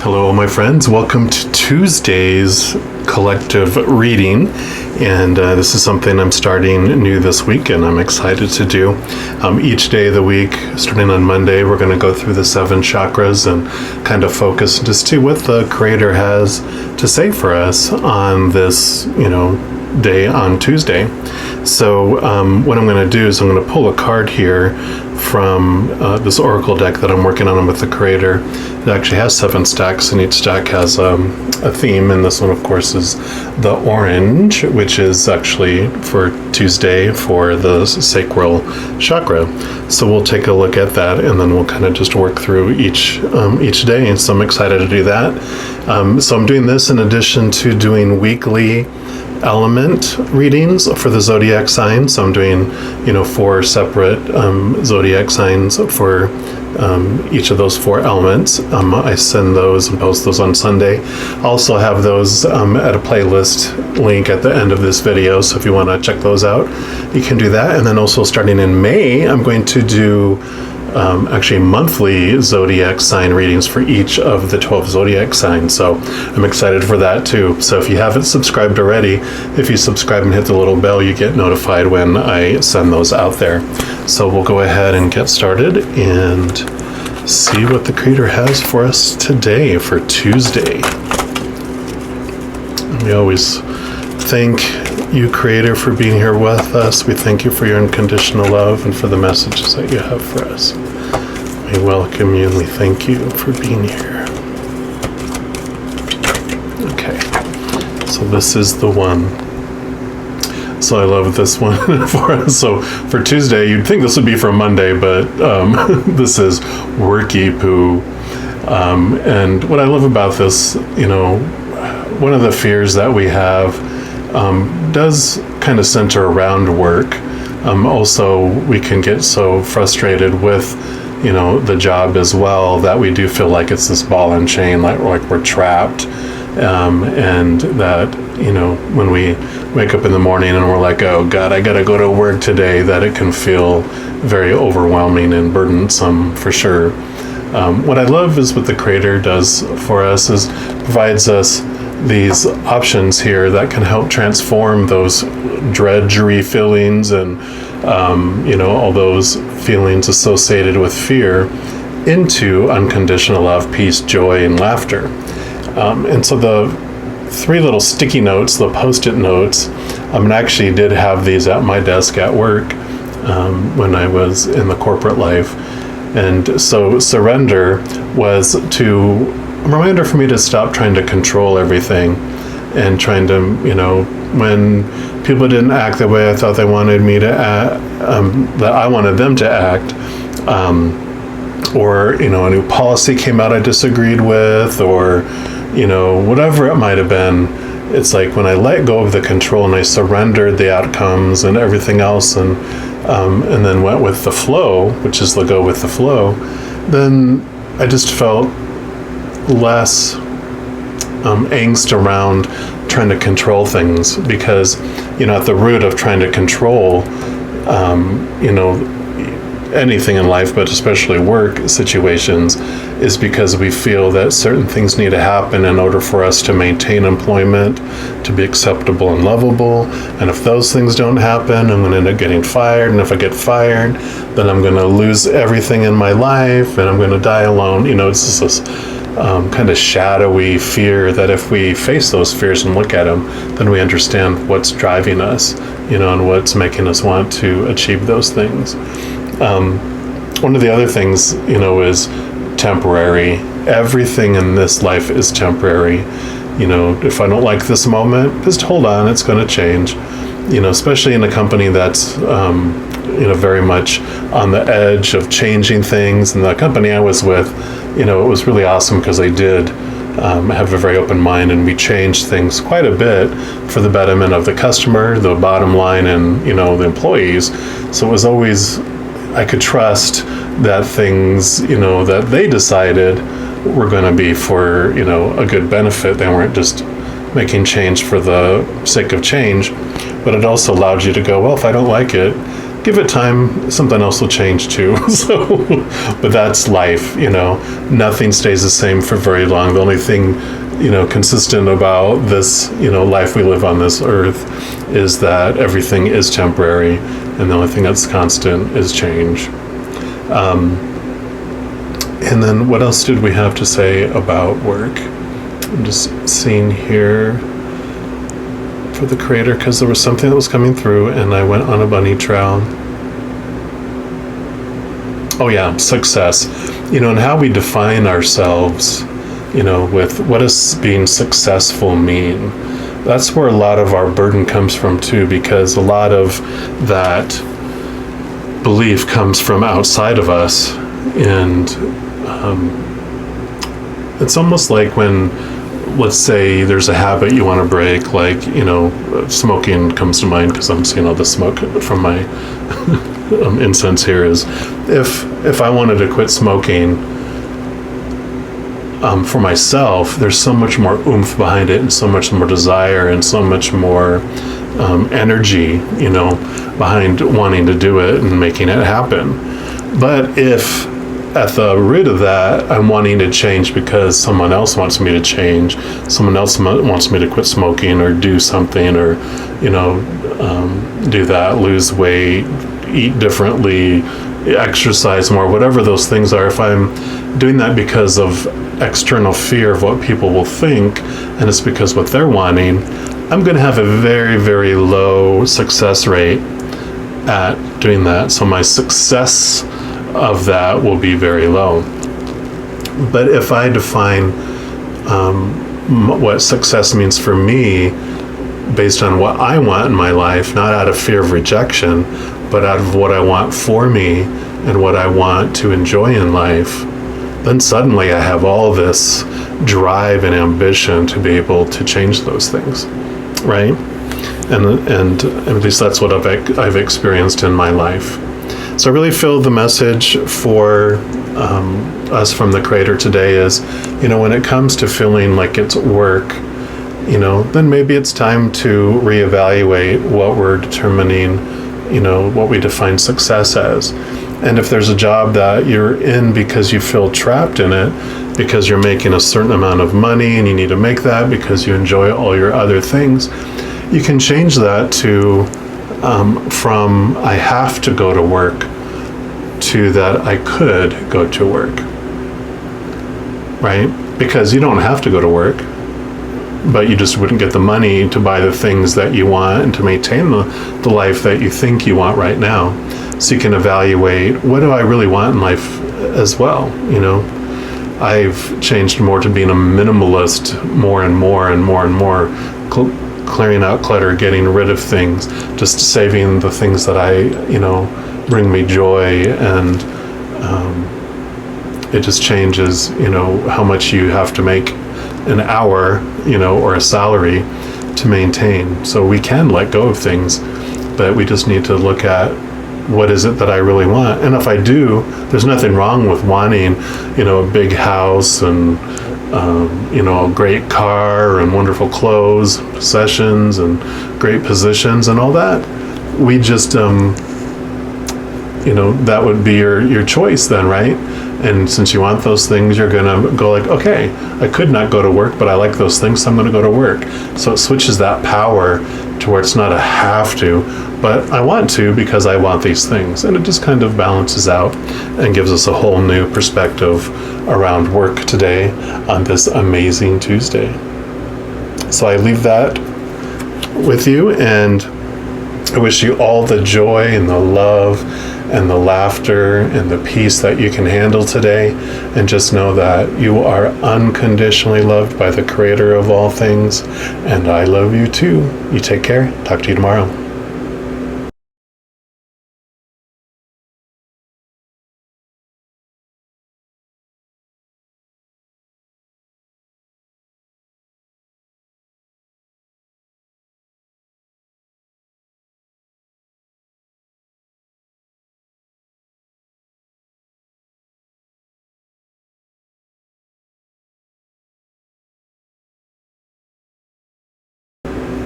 Hello, my friends. Welcome to Tuesday's collective reading. And this is something I'm starting new this week, and I'm excited to do. Each day of the week, starting on Monday, we're going to go through the 7 chakras and kind of focus to see what the Creator has to say for us on this, day on Tuesday. So what I'm going to do is I'm going to pull a card here from this oracle deck that I'm working on with the Creator. It actually has 7 stacks, and each stack has a theme, and this one, of course, is the orange, which is actually for Tuesday for the Sacral Chakra. So we'll take a look at that, and then we'll kind of just work through each day, and so I'm excited to do that. So I'm doing this in addition to doing weekly element readings for the zodiac signs. So I'm doing 4 separate zodiac signs for each of those 4 elements. I send those and post those on Sunday. I also have those at a playlist link at the end of this video, so if you want to check those out, you can do that. And then also starting in May, I'm going to do actually monthly zodiac sign readings for each of the 12 zodiac signs. So I'm excited for that too. So if you haven't subscribed already, if you subscribe and hit the little bell, you get notified when I send those out there. So we'll go ahead and get started and see what the Creator has for us today for Tuesday. We always thank you, Creator, for being here with us. We thank you for your unconditional love and for the messages that you have for us. We welcome you and we thank you for being here. Okay, so this is the one. So I love this one for us. So for Tuesday, you'd think this would be for Monday, but this is Worky Poo. And what I love about this, one of the fears that we have does kind of center around work. Also, we can get so frustrated with, the job as well that we do feel like it's this ball and chain, like we're trapped. And that, when we wake up in the morning and we're like, oh God, I gotta go to work today, that it can feel very overwhelming and burdensome for sure. What I love is what the Creator does for us is provides us these options here that can help transform those drudgery feelings and all those feelings associated with fear into unconditional love, peace, joy, and laughter. And so the 3 little sticky notes, the post-it notes, I actually did have these at my desk at work when I was in the corporate life. And so surrender was a reminder for me to stop trying to control everything and trying to, when people didn't act the way I thought they wanted me to act, that I wanted them to act, or, a new policy came out I disagreed with, or, whatever it might have been. It's like when I let go of the control and I surrendered the outcomes and everything else and then went with the flow, which is the go with the flow, then I just felt less angst around trying to control things, because at the root of trying to control anything in life, but especially work situations, is because we feel that certain things need to happen in order for us to maintain employment, to be acceptable and lovable. And if those things don't happen, I'm going to end up getting fired. And if I get fired, then I'm going to lose everything in my life and I'm going to die alone. It's just this kind of shadowy fear that if we face those fears and look at them, then we understand what's driving us, and what's making us want to achieve those things. One of the other things, is temporary. Everything in this life is temporary. If I don't like this moment, just hold on, it's going to change. Especially in a company that's, very much on the edge of changing things. And the company I was with, it was really awesome because they did have a very open mind, and we changed things quite a bit for the betterment of the customer, the bottom line, and, the employees. So it was always, I could trust that things, that they decided were going to be for, a good benefit. They weren't just making change for the sake of change, but it also allowed you to go, well, if I don't like it, give it time, something else will change too. So, but that's life, nothing stays the same for very long. The only thing, consistent about this, life we live on this earth is that everything is temporary, and the only thing that's constant is change. And then what else did we have to say about work? I'm just seeing here for the Creator, because there was something that was coming through and I went on a bunny trail. Oh yeah, success. And how we define ourselves, with what does being successful mean? That's where a lot of our burden comes from too, because a lot of that belief comes from outside of us. And it's almost like when, let's say there's a habit you want to break, like, smoking comes to mind because I'm seeing all the smoke from my incense here, is if I wanted to quit smoking for myself, there's so much more oomph behind it and so much more desire and so much more energy, behind wanting to do it and making it happen. But if at the root of that, I'm wanting to change because someone else wants me to change, someone else wants me to quit smoking or do something, or do that, lose weight, eat differently, exercise more, whatever those things are. If I'm doing that because of external fear of what people will think, and it's because what they're wanting, I'm going to have a very, very low success rate at doing that. So my success of that will be very low. But if I define what success means for me based on what I want in my life, not out of fear of rejection, but out of what I want for me and what I want to enjoy in life, then suddenly I have all this drive and ambition to be able to change those things, right? And at least that's what I've experienced in my life. So I really feel the message for us from the Creator today is, when it comes to feeling like it's work, then maybe it's time to reevaluate what we're determining, what we define success as. And if there's a job that you're in because you feel trapped in it, because you're making a certain amount of money and you need to make that because you enjoy all your other things, you can change that to from I have to go to work to that I could go to work, right? Because you don't have to go to work, but you just wouldn't get the money to buy the things that you want and to maintain the life that you think you want right now. So you can evaluate, what do I really want in life as well? I've changed more to being a minimalist more and more and more and more, clearing out clutter, getting rid of things, just saving the things that bring me joy. And it just changes, how much you have to make an hour, or a salary to maintain. So we can let go of things, but we just need to look at, what is it that I really want? And if I do, there's nothing wrong with wanting, a big house and, a great car and wonderful clothes, possessions and great positions and all that. We just, that would be your choice then, right? And since you want those things, you're gonna go like, okay, I could not go to work, but I like those things, so I'm gonna go to work. So it switches that power to where it's not a have to, but I want to because I want these things. And it just kind of balances out and gives us a whole new perspective around work today on this amazing Tuesday. So I leave that with you, and I wish you all the joy and the love and the laughter and the peace that you can handle today. And just know that you are unconditionally loved by the Creator of all things. And I love you too. You take care. Talk to you tomorrow.